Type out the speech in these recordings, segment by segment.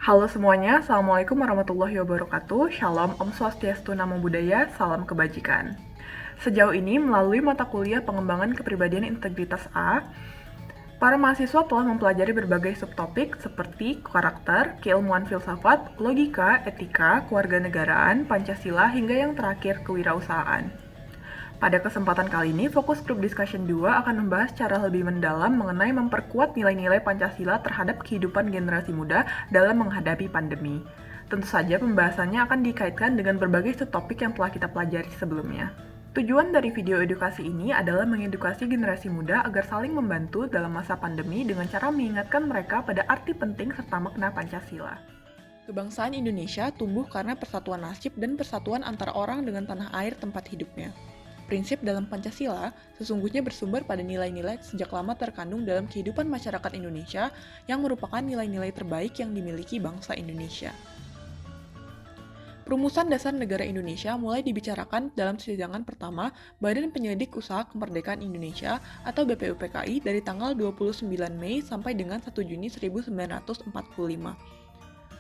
Halo semuanya, Assalamualaikum warahmatullahi wabarakatuh. Shalom, Om Swastiastu, Namo Buddhaya, salam kebajikan. Sejauh ini, melalui mata kuliah pengembangan kepribadian integritas A, para mahasiswa telah mempelajari berbagai subtopik seperti karakter, keilmuan filsafat, logika, etika, kewarganegaraan, Pancasila, hingga yang terakhir kewirausahaan. Pada kesempatan kali ini, fokus group discussion 2 akan membahas secara lebih mendalam mengenai memperkuat nilai-nilai Pancasila terhadap kehidupan generasi muda dalam menghadapi pandemi. Tentu saja pembahasannya akan dikaitkan dengan berbagai subtopik yang telah kita pelajari sebelumnya. Tujuan dari video edukasi ini adalah mengedukasi generasi muda agar saling membantu dalam masa pandemi dengan cara mengingatkan mereka pada arti penting serta makna Pancasila. Kebangsaan Indonesia tumbuh karena persatuan nasib dan persatuan antara orang dengan tanah air tempat hidupnya. Prinsip dalam Pancasila sesungguhnya bersumber pada nilai-nilai sejak lama terkandung dalam kehidupan masyarakat Indonesia yang merupakan nilai-nilai terbaik yang dimiliki bangsa Indonesia. Perumusan Dasar Negara Indonesia mulai dibicarakan dalam sidangan pertama Badan Penyelidik Usaha Kemerdekaan Indonesia atau BPUPKI dari tanggal 29 Mei sampai dengan 1 Juni 1945.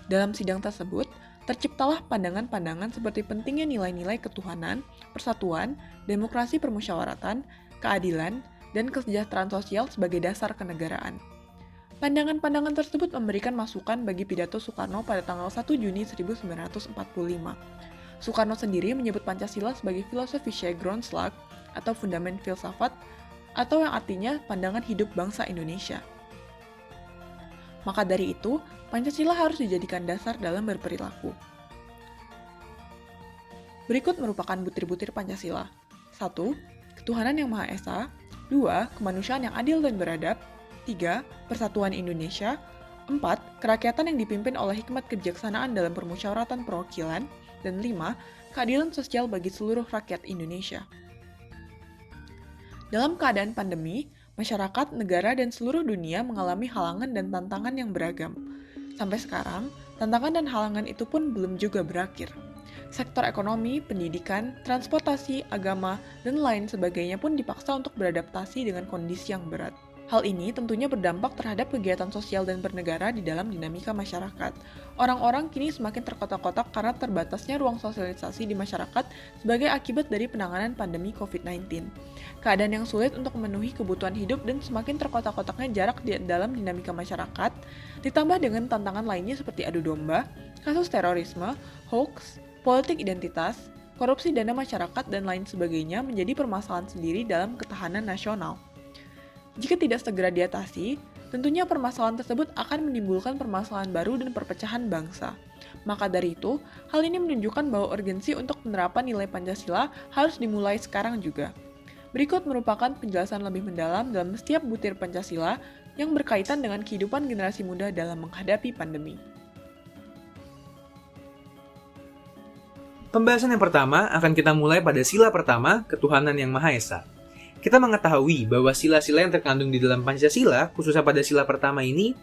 Dalam sidang tersebut, terciptalah pandangan-pandangan seperti pentingnya nilai-nilai ketuhanan, persatuan, demokrasi permusyawaratan, keadilan, dan kesejahteraan sosial sebagai dasar kenegaraan. Pandangan-pandangan tersebut memberikan masukan bagi pidato Soekarno pada tanggal 1 Juni 1945. Soekarno sendiri menyebut Pancasila sebagai filosofi Grundslag atau fundament filsafat, atau yang artinya pandangan hidup bangsa Indonesia. Maka dari itu, Pancasila harus dijadikan dasar dalam berperilaku. Berikut merupakan butir-butir Pancasila. 1. Ketuhanan yang Maha Esa. 2. Kemanusiaan yang adil dan beradab. 3. Persatuan Indonesia. 4. Kerakyatan yang dipimpin oleh hikmat kebijaksanaan dalam permusyawaratan perwakilan. Dan 5. Keadilan sosial bagi seluruh rakyat Indonesia. Dalam keadaan pandemi, masyarakat, negara, dan seluruh dunia mengalami halangan dan tantangan yang beragam. Sampai sekarang, tantangan dan halangan itu pun belum juga berakhir. Sektor ekonomi, pendidikan, transportasi, agama, dan lain sebagainya pun dipaksa untuk beradaptasi dengan kondisi yang berat. Hal ini tentunya berdampak terhadap kegiatan sosial dan bernegara di dalam dinamika masyarakat. Orang-orang kini semakin terkotak-kotak karena terbatasnya ruang sosialisasi di masyarakat sebagai akibat dari penanganan pandemi COVID-19. Keadaan yang sulit untuk memenuhi kebutuhan hidup dan semakin terkotak-kotaknya jarak di dalam dinamika masyarakat, ditambah dengan tantangan lainnya seperti adu domba, kasus terorisme, hoax, politik identitas, korupsi dana masyarakat, dan lain sebagainya menjadi permasalahan sendiri dalam ketahanan nasional. Jika tidak segera diatasi, tentunya permasalahan tersebut akan menimbulkan permasalahan baru dan perpecahan bangsa. Maka dari itu, hal ini menunjukkan bahwa urgensi untuk penerapan nilai Pancasila harus dimulai sekarang juga. Berikut merupakan penjelasan lebih mendalam dalam setiap butir Pancasila yang berkaitan dengan kehidupan generasi muda dalam menghadapi pandemi. Pembahasan yang pertama akan kita mulai pada sila pertama, ketuhanan yang Maha Esa. Kita mengetahui bahwa sila-sila yang terkandung di dalam Pancasila, khususnya pada sila pertama ini,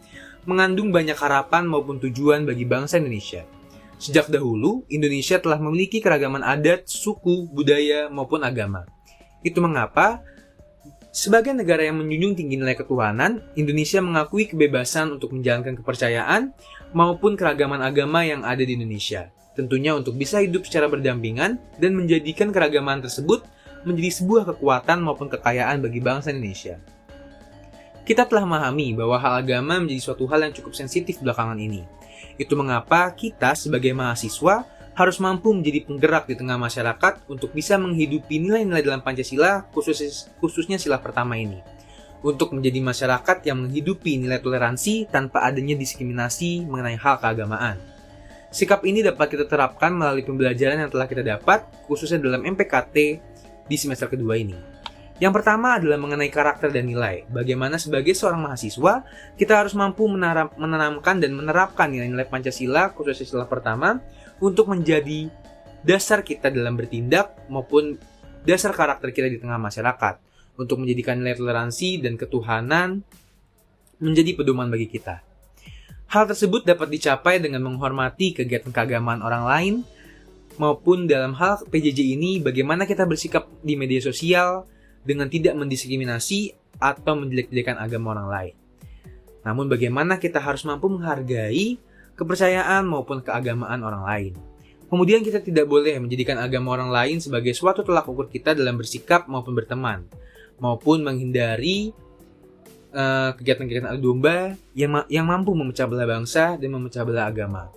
mengandung banyak harapan maupun tujuan bagi bangsa Indonesia. Sejak dahulu, Indonesia telah memiliki keragaman adat, suku, budaya, maupun agama. Itu mengapa, sebagai negara yang menjunjung tinggi nilai ketuhanan, Indonesia mengakui kebebasan untuk menjalankan kepercayaan maupun keragaman agama yang ada di Indonesia. Tentunya untuk bisa hidup secara berdampingan dan menjadikan keragaman tersebut menjadi sebuah kekuatan maupun kekayaan bagi bangsa Indonesia. Kita telah memahami bahwa hal agama menjadi suatu hal yang cukup sensitif belakangan ini. Itu mengapa kita sebagai mahasiswa harus mampu menjadi penggerak di tengah masyarakat untuk bisa menghidupi nilai-nilai dalam Pancasila, khususnya sila pertama ini. Untuk menjadi masyarakat yang menghidupi nilai toleransi tanpa adanya diskriminasi mengenai hal keagamaan. Sikap ini dapat kita terapkan melalui pembelajaran yang telah kita dapat, khususnya dalam MPKT di semester kedua ini. Yang pertama adalah mengenai karakter dan nilai. Bagaimana sebagai seorang mahasiswa, kita harus mampu menanamkan dan menerapkan nilai-nilai Pancasila, khususnya sila pertama, untuk menjadi dasar kita dalam bertindak maupun dasar karakter kita di tengah masyarakat, untuk menjadikan nilai toleransi dan ketuhanan menjadi pedoman bagi kita. Hal tersebut dapat dicapai dengan menghormati kegiatan keagamaan orang lain, maupun dalam hal PJJ ini bagaimana kita bersikap di media sosial dengan tidak mendiskriminasi atau menjelek-jelekan agama orang lain. Namun bagaimana kita harus mampu menghargai kepercayaan maupun keagamaan orang lain. Kemudian kita tidak boleh menjadikan agama orang lain sebagai suatu tolak ukur kita dalam bersikap maupun berteman, maupun menghindari kegiatan-kegiatan adu domba yang mampu memecah belah bangsa dan memecah belah agama.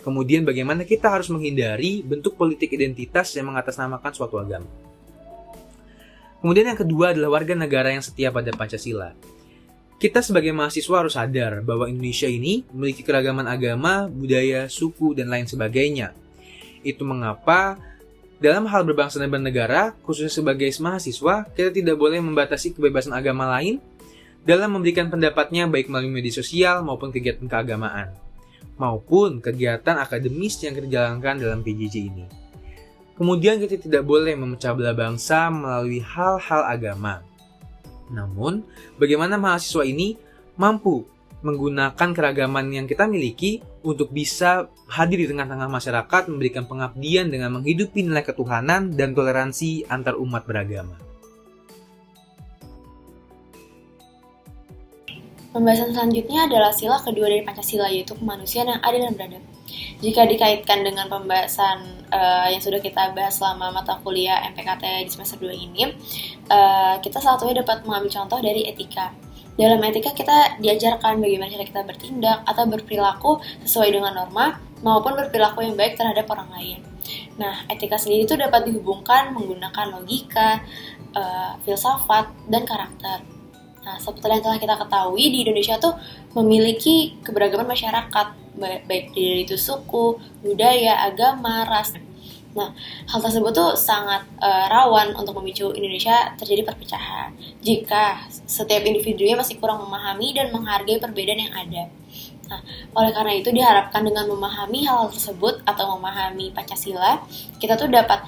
Kemudian bagaimana kita harus menghindari bentuk politik identitas yang mengatasnamakan suatu agama. Kemudian yang kedua adalah warga negara yang setia pada Pancasila. Kita sebagai mahasiswa harus sadar bahwa Indonesia ini memiliki keragaman agama, budaya, suku, dan lain sebagainya. Itu mengapa dalam hal berbangsa dan bernegara, khususnya sebagai mahasiswa, kita tidak boleh membatasi kebebasan agama lain dalam memberikan pendapatnya baik melalui media sosial maupun kegiatan keagamaan, maupun kegiatan akademis yang kita jalankan dalam PJJ ini. Kemudian kita tidak boleh memecah belah bangsa melalui hal-hal agama. Namun, bagaimana mahasiswa ini mampu menggunakan keragaman yang kita miliki untuk bisa hadir di tengah-tengah masyarakat, memberikan pengabdian dengan menghidupi nilai ketuhanan dan toleransi antar umat beragama. Pembahasan selanjutnya adalah sila kedua dari Pancasila, yaitu kemanusiaan yang adil dan beradab. Jika dikaitkan dengan pembahasan yang sudah kita bahas selama mata kuliah MPKT di semester 2 ini, kita salah satunya dapat mengambil contoh dari etika. Dalam etika kita diajarkan bagaimana cara kita bertindak atau berperilaku sesuai dengan norma maupun berperilaku yang baik terhadap orang lain. Nah, etika sendiri itu dapat dihubungkan menggunakan logika, filsafat, dan karakter. Nah, seperti yang telah kita ketahui, di Indonesia tuh memiliki keberagaman masyarakat, baik dari itu suku, budaya, agama, ras. Nah, hal tersebut tuh sangat rawan untuk memicu Indonesia terjadi perpecahan jika setiap individunya masih kurang memahami dan menghargai perbedaan yang ada. Nah, oleh karena itu diharapkan dengan memahami hal tersebut atau memahami Pancasila, kita tuh dapat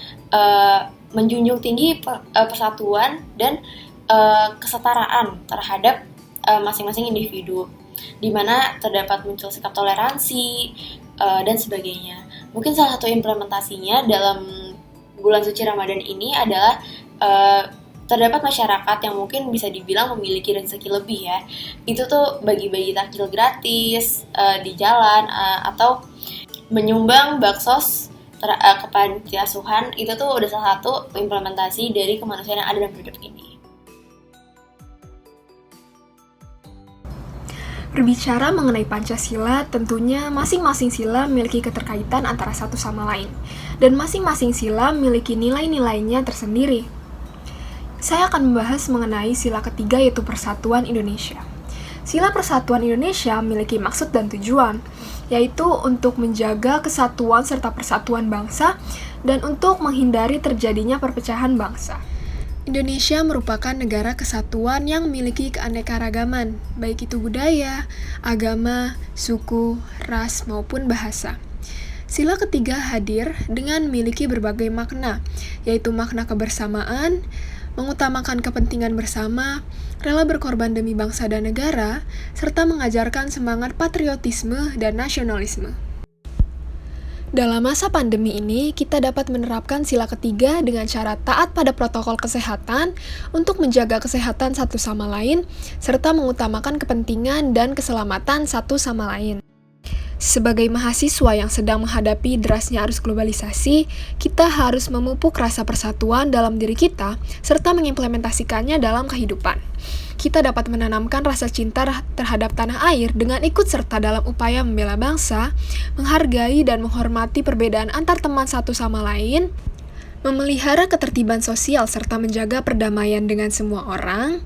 menjunjung tinggi persatuan dan kesetaraan terhadap masing-masing individu, di mana terdapat muncul sikap toleransi dan sebagainya. Mungkin salah satu implementasinya dalam bulan suci Ramadan ini adalah terdapat masyarakat yang mungkin bisa dibilang memiliki rezeki lebih ya. Itu tuh bagi-bagi takjil gratis di jalan atau menyumbang baksos ke panti asuhan. Itu tuh udah salah satu implementasi dari kemanusiaan yang ada dalam hidup ini. Berbicara mengenai Pancasila, tentunya masing-masing sila memiliki keterkaitan antara satu sama lain, dan masing-masing sila memiliki nilai-nilainya tersendiri. Saya akan membahas mengenai sila ketiga, yaitu Persatuan Indonesia. Sila Persatuan Indonesia memiliki maksud dan tujuan, yaitu untuk menjaga kesatuan serta persatuan bangsa dan untuk menghindari terjadinya perpecahan bangsa. Indonesia merupakan negara kesatuan yang memiliki keanekaragaman, baik itu budaya, agama, suku, ras, maupun bahasa. Sila ketiga hadir dengan memiliki berbagai makna, yaitu makna kebersamaan, mengutamakan kepentingan bersama, rela berkorban demi bangsa dan negara, serta mengajarkan semangat patriotisme dan nasionalisme. Dalam masa pandemi ini, kita dapat menerapkan sila ketiga dengan cara taat pada protokol kesehatan untuk menjaga kesehatan satu sama lain, serta mengutamakan kepentingan dan keselamatan satu sama lain. Sebagai mahasiswa yang sedang menghadapi derasnya arus globalisasi, kita harus memupuk rasa persatuan dalam diri kita, serta mengimplementasikannya dalam kehidupan. Kita dapat menanamkan rasa cinta terhadap tanah air dengan ikut serta dalam upaya membela bangsa, menghargai dan menghormati perbedaan antar teman satu sama lain, memelihara ketertiban sosial serta menjaga perdamaian dengan semua orang.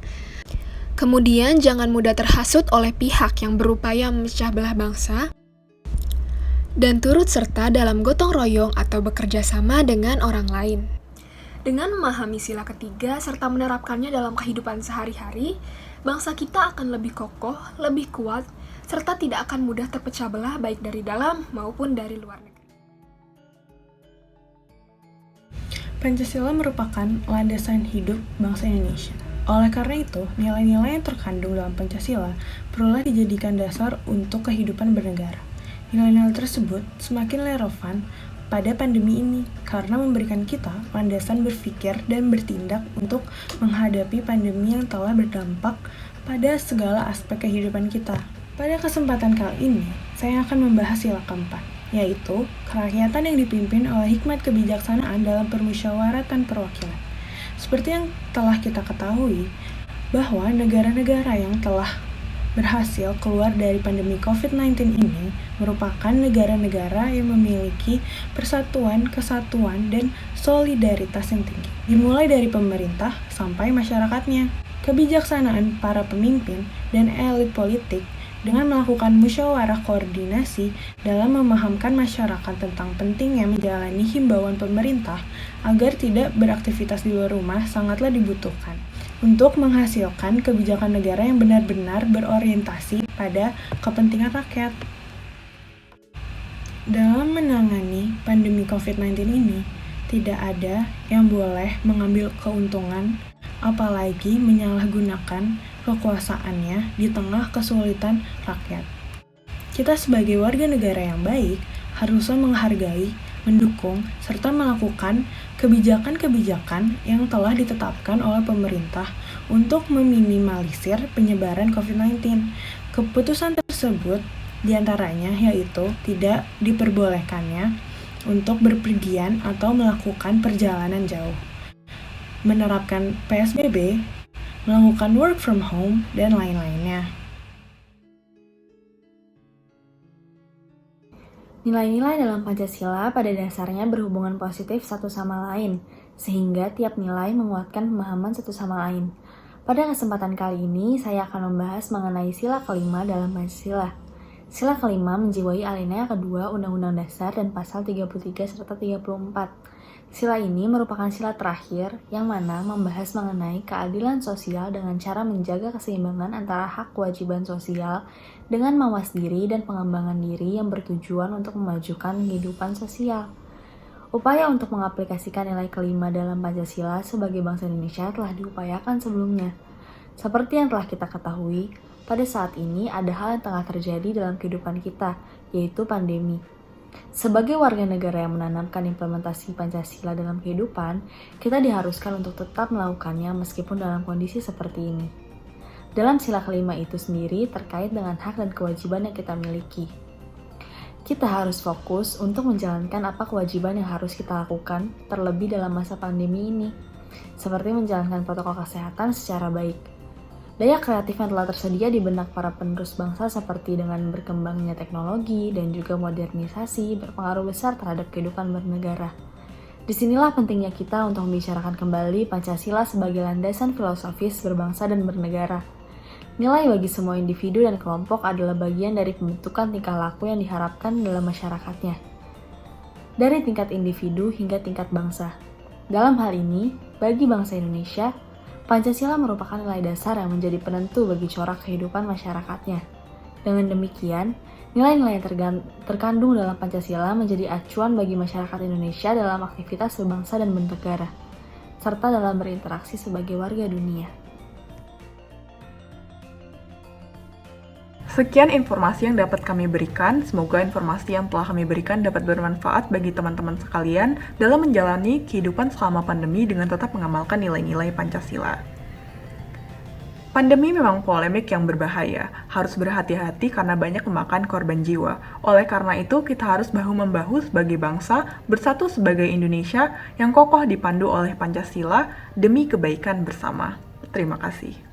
Kemudian jangan mudah terhasut oleh pihak yang berupaya memecah belah bangsa, dan turut serta dalam gotong royong atau bekerja sama dengan orang lain. Dengan memahami sila ketiga serta menerapkannya dalam kehidupan sehari-hari, bangsa kita akan lebih kokoh, lebih kuat, serta tidak akan mudah terpecah belah baik dari dalam maupun dari luar negeri. Pancasila merupakan landasan hidup bangsa Indonesia. Oleh karena itu, nilai-nilai yang terkandung dalam Pancasila perlulah dijadikan dasar untuk kehidupan bernegara. Nilai-nilai tersebut semakin relevan pada pandemi ini karena memberikan kita landasan berpikir dan bertindak untuk menghadapi pandemi yang telah berdampak pada segala aspek kehidupan kita. Pada kesempatan kali ini, saya akan membahas sila keempat, yaitu kerakyatan yang dipimpin oleh hikmat kebijaksanaan dalam permusyawaratan perwakilan. Seperti yang telah kita ketahui, bahwa negara-negara yang telah berhasil keluar dari pandemi COVID-19 ini merupakan negara-negara yang memiliki persatuan, kesatuan, dan solidaritas yang tinggi, dimulai dari pemerintah sampai masyarakatnya. Kebijaksanaan para pemimpin dan elit politik dengan melakukan musyawarah koordinasi dalam memahamkan masyarakat tentang pentingnya menjalani himbauan pemerintah agar tidak beraktivitas di luar rumah sangatlah dibutuhkan untuk menghasilkan kebijakan negara yang benar-benar berorientasi pada kepentingan rakyat. Dalam menangani pandemi COVID-19 ini, tidak ada yang boleh mengambil keuntungan, apalagi menyalahgunakan kekuasaannya di tengah kesulitan rakyat. Kita sebagai warga negara yang baik harusnya menghargai, mendukung, serta melakukan kebijakan-kebijakan yang telah ditetapkan oleh pemerintah untuk meminimalisir penyebaran COVID-19. Keputusan tersebut diantaranya yaitu tidak diperbolehkannya untuk berpergian atau melakukan perjalanan jauh, menerapkan PSBB, melakukan work from home, dan lain-lainnya. Nilai-nilai dalam Pancasila pada dasarnya berhubungan positif satu sama lain, sehingga tiap nilai menguatkan pemahaman satu sama lain. Pada kesempatan kali ini, saya akan membahas mengenai sila kelima dalam Pancasila. Sila kelima menjiwai alinea kedua Undang-Undang Dasar dan pasal 33 serta 34. Sila ini merupakan sila terakhir yang mana membahas mengenai keadilan sosial dengan cara menjaga keseimbangan antara hak kewajiban sosial dengan mawas diri dan pengembangan diri yang bertujuan untuk memajukan kehidupan sosial. Upaya untuk mengaplikasikan nilai kelima dalam Pancasila sebagai bangsa Indonesia telah diupayakan sebelumnya. Seperti yang telah kita ketahui, pada saat ini ada hal yang tengah terjadi dalam kehidupan kita, yaitu pandemi. Sebagai warga negara yang menanamkan implementasi Pancasila dalam kehidupan, kita diharuskan untuk tetap melakukannya meskipun dalam kondisi seperti ini. Dalam sila kelima itu sendiri terkait dengan hak dan kewajiban yang kita miliki. Kita harus fokus untuk menjalankan apa kewajiban yang harus kita lakukan, terlebih dalam masa pandemi ini, seperti menjalankan protokol kesehatan secara baik. Daya kreatif yang telah tersedia di benak para penerus bangsa seperti dengan berkembangnya teknologi dan juga modernisasi berpengaruh besar terhadap kehidupan bernegara. Disinilah pentingnya kita untuk membicarakan kembali Pancasila sebagai landasan filosofis berbangsa dan bernegara. Nilai bagi semua individu dan kelompok adalah bagian dari pembentukan tingkah laku yang diharapkan dalam masyarakatnya. Dari tingkat individu hingga tingkat bangsa. Dalam hal ini, bagi bangsa Indonesia, Pancasila merupakan nilai dasar yang menjadi penentu bagi corak kehidupan masyarakatnya. Dengan demikian, nilai-nilai yang terkandung dalam Pancasila menjadi acuan bagi masyarakat Indonesia dalam aktivitas berbangsa dan bernegara, serta dalam berinteraksi sebagai warga dunia. Sekian informasi yang dapat kami berikan. Semoga informasi yang telah kami berikan dapat bermanfaat bagi teman-teman sekalian dalam menjalani kehidupan selama pandemi dengan tetap mengamalkan nilai-nilai Pancasila. Pandemi memang polemik yang berbahaya, harus berhati-hati karena banyak memakan korban jiwa. Oleh karena itu, kita harus bahu-membahu sebagai bangsa, bersatu sebagai Indonesia yang kokoh dipandu oleh Pancasila demi kebaikan bersama. Terima kasih.